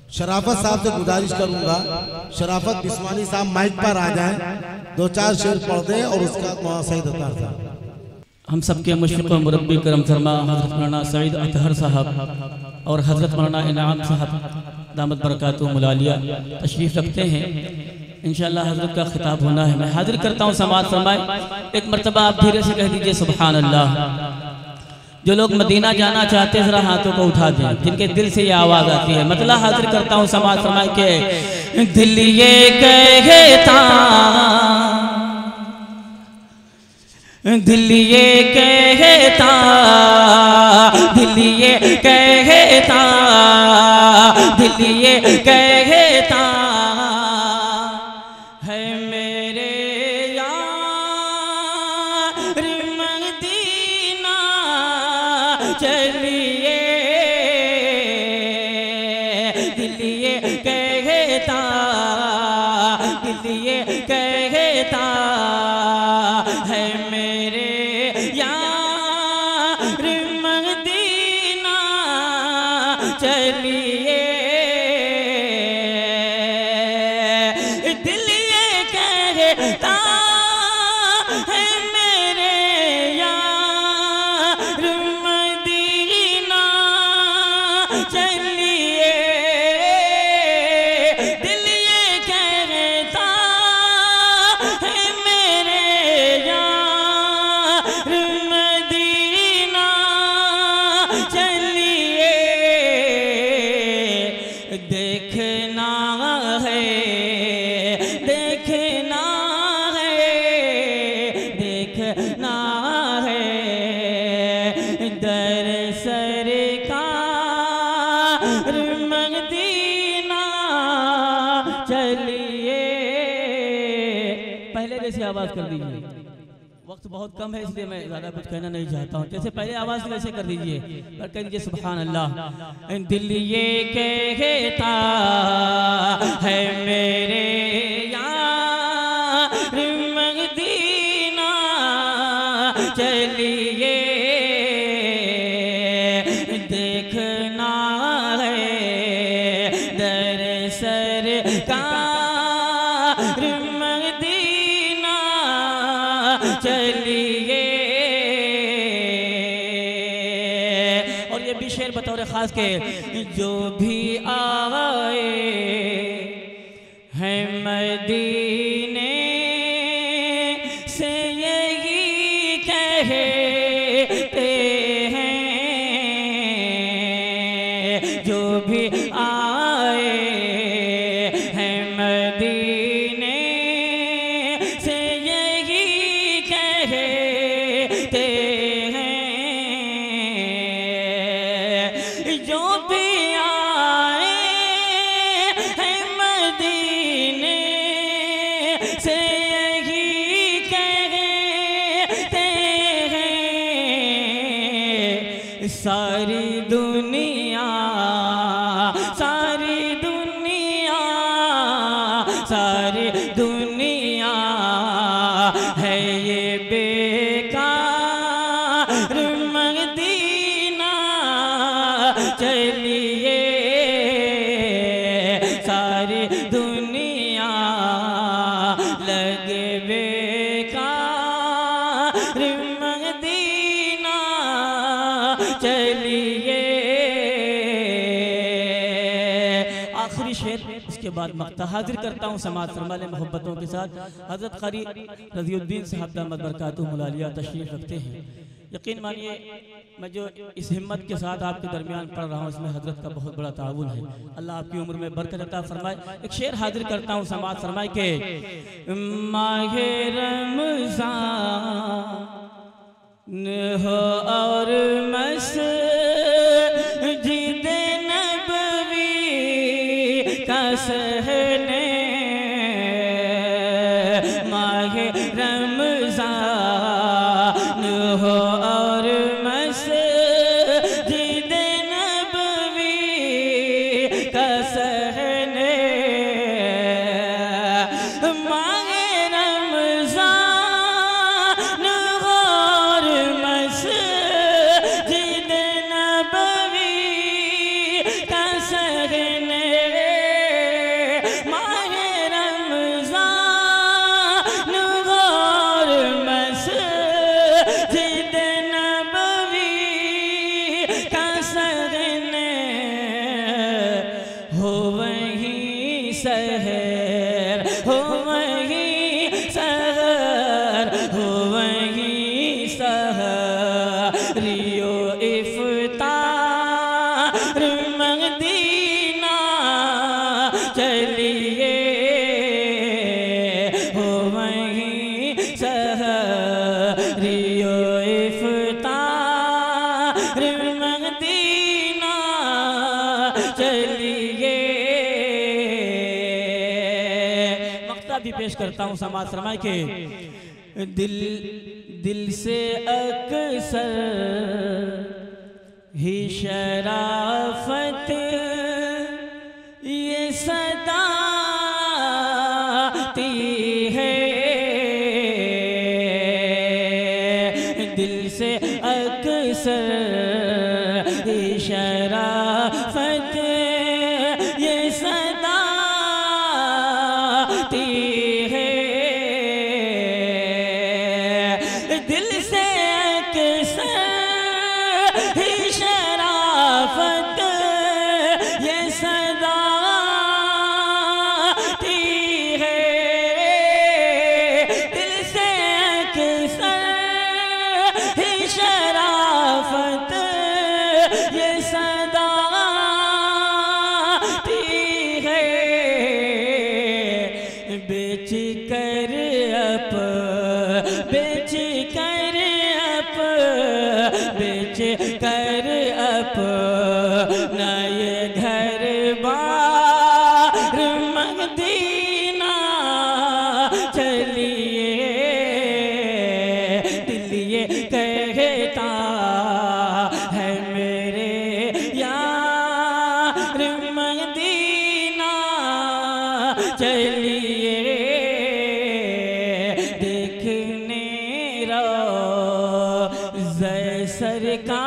शराफत साहब से गुजारिश करूंगा, शराफत बिस्मानी साहब माइक पर आ जाएं, 2-4 शेर पढ़ दें और उसका सईद अतहर साहब। हम सबके मुशफ़िक़ व मुरब्बी करम फरमा हज़रत मौलाना सईद अतहर साहब और हज़रत मौलाना इनाम साहब दामत बरकातुहुम मुलालिया तशरीफ़ रखते हैं। इंशाअल्लाह हज़रत का खिताब होना है। मैं हाजिर करता हूँ, समाअत फरमाए। एक मरतबा आप धीरे से कह दीजिए सुबहान अल्लाह। जो लोग मदीना जाना चाहते हैं जरा हाथों को उठा दें, जिनके दिल से ये आवाज़ आती है। मतलब हाजिर करता हूँ, समाअत फरमाए के दिल ये कहता, दिल ये कहता, दिल ये कहता, दिल ये कहता है मेरे यार मदीना चलिए। दिल ये कहता, दिल ये कहता है मेरे यार मदीना चलिए। दिल ये कहता है मेरे यार मदीना चलिए। दिल ये कहता है मेरे यार मदीना चलिए। देखना है, देखना है, देखना है दर सरकार मदीना चलिए। पहले जैसी आवाज़ कर दीजिए, वक्त बहुत कम है इसलिए मैं ज़्यादा कुछ कहना नहीं चाहता हूँ। जैसे पहले आवाज़ वैसे कर दीजिए और कह दीजिए सुभान अल्लाह। दिल ये कहता है मेरे यार मदीना चलिए। देखना है दर सरकार मदीना चलिए। और ये भी शेर बतौर खास के जो भी आए हैं मदीने से यही कहते हैं, जो भी आए हैं मदीने से यही कहते हैं। जो भी आए हैं मदीने से यही कहते हैं। सारी दुनिया, सारी दुनिया, सारी दुनिया है ये बेकार मदीना चलिए। सारी दुनिया लगे बेकार मदीना चलिए। आखिरी शेर, उसके बाद मक्ता हाजिर करता हूँ समाअत फरमाले मोहब्बतों के साथ। हज़रत क़ारी रज़ीउद्दीन साहब दामत बरकातुहुम मुलालिया तशरीफ़ रखते हैं। यकीन मानिए मैं जो इस हिम्मत के साथ आपके दरमियान पढ़ रहा हूँ इसमें हजरत का बहुत बड़ा ताउन है। अल्लाह आपकी उम्र में बरकत अता फरमाए। एक शेर हाजिर करता हूँ, समाअत फरमाए के माहे रमज़ान हो और मस्जिद नबवी का सहने, माहे रमज़ान हो और मस्जिद नबवी का सहने। माहे रमज़ान हो और मस्जिद नबवी का सहने। मदीना चलिए हो वहीं सहरियो इफ्तार मदीना चलिए। मक्ता भी पेश करता हूँ समाज फरमाए के दिल से अक्सर ही शराफत ये सदाती है, दिल से अक्सर ही शराफत ये सदाती है, दिल से अक्सर ही शराफत ये सदाती है, दिल से अक्सर ही शराफत ये सदाती है, बेच कर अपना ये घर बार मदीना चलिए, दिल ये कहता है मेरे यार मदीना चलिए, देखने रोज़े सरकार